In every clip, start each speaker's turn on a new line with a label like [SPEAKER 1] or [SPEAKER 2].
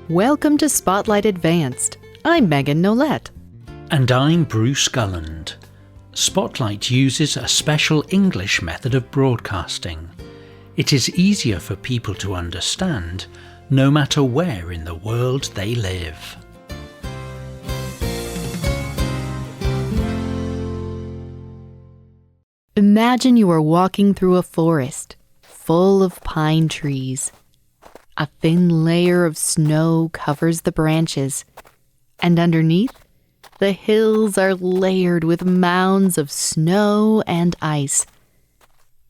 [SPEAKER 1] Welcome to Spotlight Advanced. I'm Megan Nollet.
[SPEAKER 2] And I'm Bruce Gulland. Spotlight uses a special English method of broadcasting. It is easier for people to understand, no matter where in the world they live.
[SPEAKER 1] Imagine you are walking through a forest full of pine trees. A thin layer of snow covers the branches, and underneath, the hills are layered with mounds of snow and ice.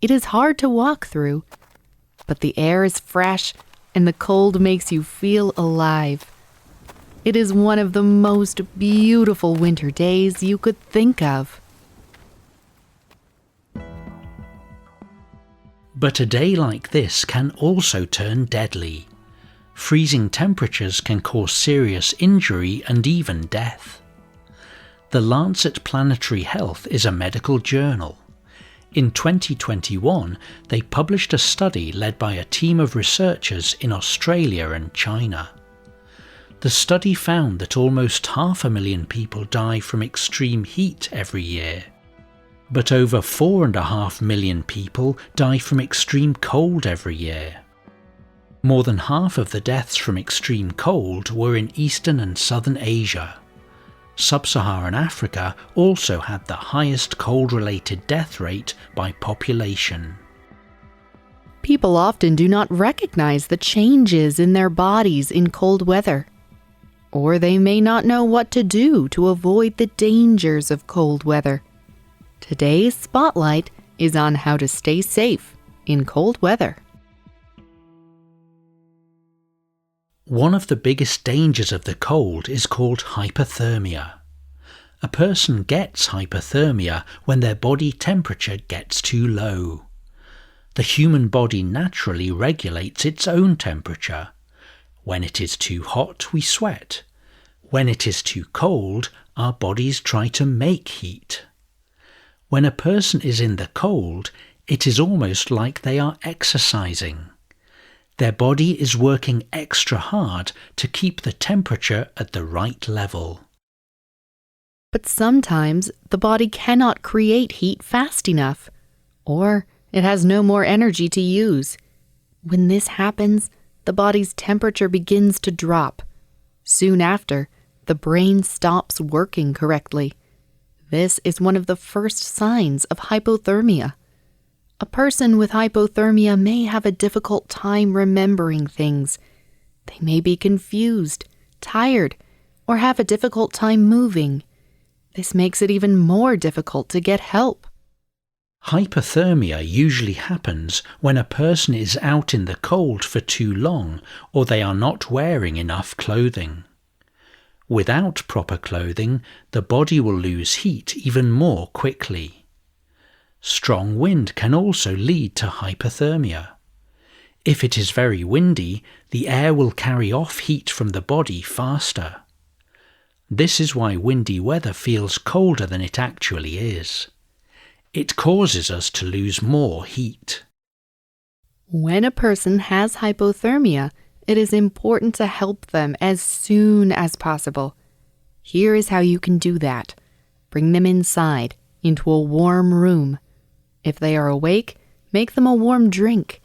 [SPEAKER 1] It is hard to walk through, but the air is fresh and the cold makes you feel alive. It is one of the most beautiful winter days you could think of.
[SPEAKER 2] But a day like this can also turn deadly. Freezing temperatures can cause serious injury and even death. The Lancet Planetary Health is a medical journal. In 2021, they published a study led by a team of researchers in Australia and China. The study found that almost 500,000 people die from extreme heat every year. But over 4.5 million people die from extreme cold every year. More than half of the deaths from extreme cold were in Eastern and Southern Asia. Sub-Saharan Africa also had the highest cold-related death rate by population.
[SPEAKER 1] People often do not recognize the changes in their bodies in cold weather, or they may not know what to do to avoid the dangers of cold weather. Today's Spotlight is on how to stay safe in cold weather.
[SPEAKER 2] One of the biggest dangers of the cold is called hypothermia. A person gets hypothermia when their body temperature gets too low. The human body naturally regulates its own temperature. When it is too hot, we sweat. When it is too cold, our bodies try to make heat. When a person is in the cold, it is almost like they are exercising. Their body is working extra hard to keep the temperature at the right level.
[SPEAKER 1] But sometimes the body cannot create heat fast enough, or it has no more energy to use. When this happens, the body's temperature begins to drop. Soon after, the brain stops working correctly. This is one of the first signs of hypothermia. A person with hypothermia may have a difficult time remembering things. They may be confused, tired, or have a difficult time moving. This makes it even more difficult to get help.
[SPEAKER 2] Hypothermia usually happens when a person is out in the cold for too long or they are not wearing enough clothing. Without proper clothing, the body will lose heat even more quickly. Strong wind can also lead to hypothermia. If it is very windy, the air will carry off heat from the body faster. This is why windy weather feels colder than it actually is. It causes us to lose more heat.
[SPEAKER 1] When a person has hypothermia, it is important to help them as soon as possible. Here is how you can do that. Bring them inside, into a warm room. If they are awake, make them a warm drink.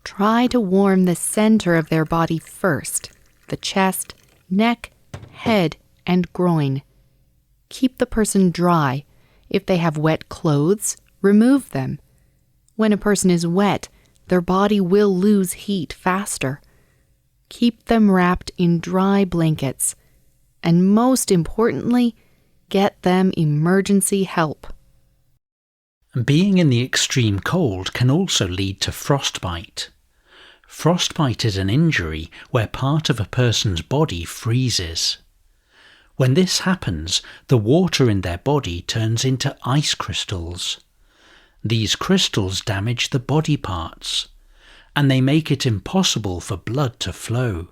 [SPEAKER 1] Try to warm the center of their body first, the chest, neck, head, and groin. Keep the person dry. If they have wet clothes, remove them. When a person is wet, their body will lose heat faster. Keep them wrapped in dry blankets. And most importantly, get them emergency help.
[SPEAKER 2] Being in the extreme cold can also lead to frostbite. Frostbite is an injury where part of a person's body freezes. When this happens, the water in their body turns into ice crystals. These crystals damage the body parts, and they make it impossible for blood to flow.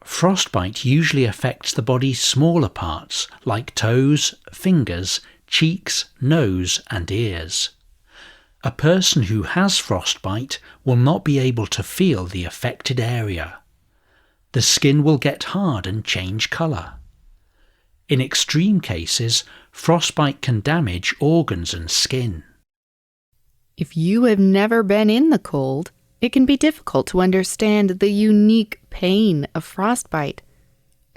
[SPEAKER 2] Frostbite usually affects the body's smaller parts like toes, fingers, cheeks, nose, and ears. A person who has frostbite will not be able to feel the affected area. The skin will get hard and change colour. In extreme cases, frostbite can damage organs and skin.
[SPEAKER 1] If you have never been in the cold, it can be difficult to understand the unique pain of frostbite.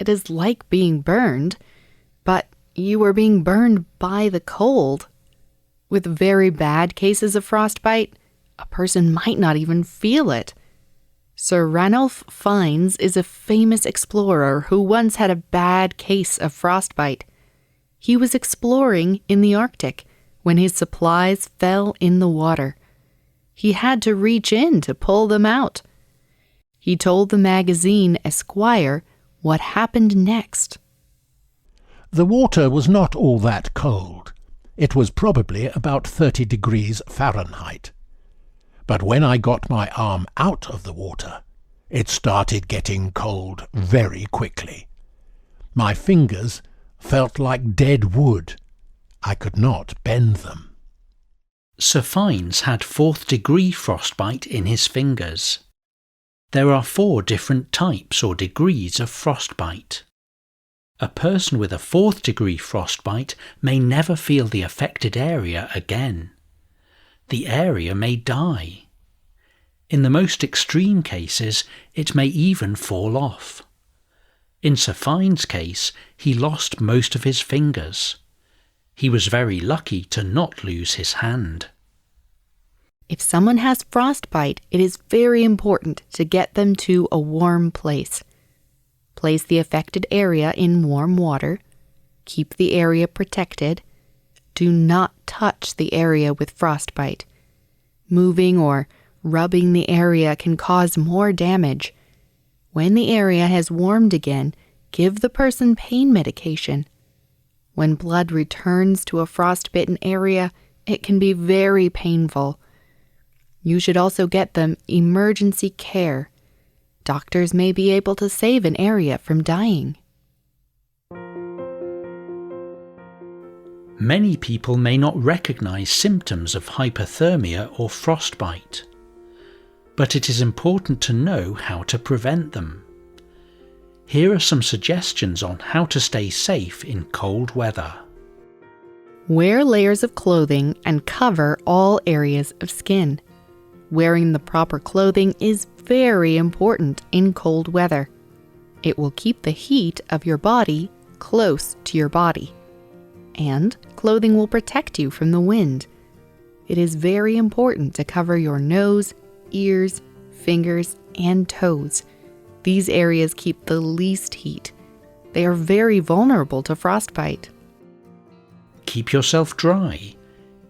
[SPEAKER 1] It is like being burned, but you are being burned by the cold. With very bad cases of frostbite, a person might not even feel it. Sir Ranulph Fiennes is a famous explorer who once had a bad case of frostbite. He was exploring in the Arctic when his supplies fell in the water. He had to reach in to pull them out. He told the magazine Esquire what happened next.
[SPEAKER 3] The water was not all that cold. It was probably about 30 degrees Fahrenheit. But when I got my arm out of the water, it started getting cold very quickly. My fingers felt like dead wood. I could not bend them.
[SPEAKER 2] Sir Fiennes had 4th degree frostbite in his fingers. There are 4 different types or degrees of frostbite. A person with a 4th degree frostbite may never feel the affected area again. The area may die. In the most extreme cases, it may even fall off. In Sir Fiennes' case, he lost most of his fingers. He was very lucky to not lose his hand.
[SPEAKER 1] If someone has frostbite, it is very important to get them to a warm place. Place the affected area in warm water. Keep the area protected. Do not touch the area with frostbite. Moving or rubbing the area can cause more damage. When the area has warmed again, give the person pain medication. When blood returns to a frostbitten area, it can be very painful. You should also get them emergency care. Doctors may be able to save an area from dying.
[SPEAKER 2] Many people may not recognize symptoms of hypothermia or frostbite, but it is important to know how to prevent them. Here are some suggestions on how to stay safe in cold weather.
[SPEAKER 1] Wear layers of clothing and cover all areas of skin. Wearing the proper clothing is very important in cold weather. It will keep the heat of your body close to your body. And clothing will protect you from the wind. It is very important to cover your nose, ears, fingers, and toes. These areas keep the least heat. They are very vulnerable to frostbite.
[SPEAKER 2] Keep yourself dry.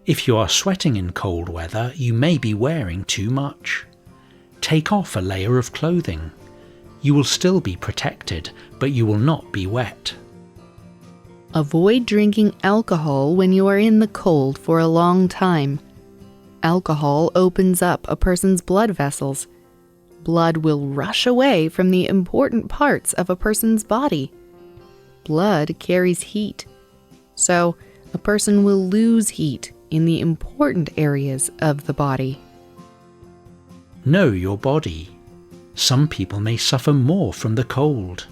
[SPEAKER 2] If you are sweating in cold weather, you may be wearing too much. Take off a layer of clothing. You will still be protected, but you will not be wet.
[SPEAKER 1] Avoid drinking alcohol when you are in the cold for a long time. Alcohol opens up a person's blood vessels. Blood will rush away from the important parts of a person's body. Blood carries heat, so a person will lose heat in the important areas of the body.
[SPEAKER 2] Know your body. Some people may suffer more from the cold.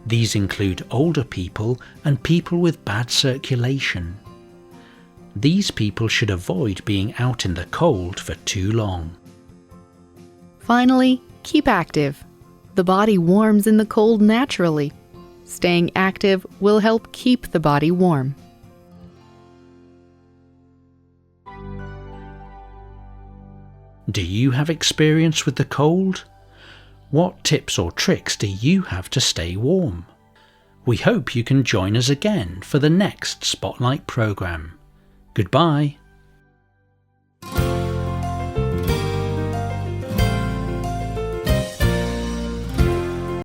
[SPEAKER 2] These include older people and people with bad circulation. These people should avoid being out in the cold for too long.
[SPEAKER 1] Finally, keep active. The body warms in the cold naturally. Staying active will help keep the body warm.
[SPEAKER 2] Do you have experience with the cold? What tips or tricks do you have to stay warm? We hope you can join us again for the next Spotlight programme. Goodbye.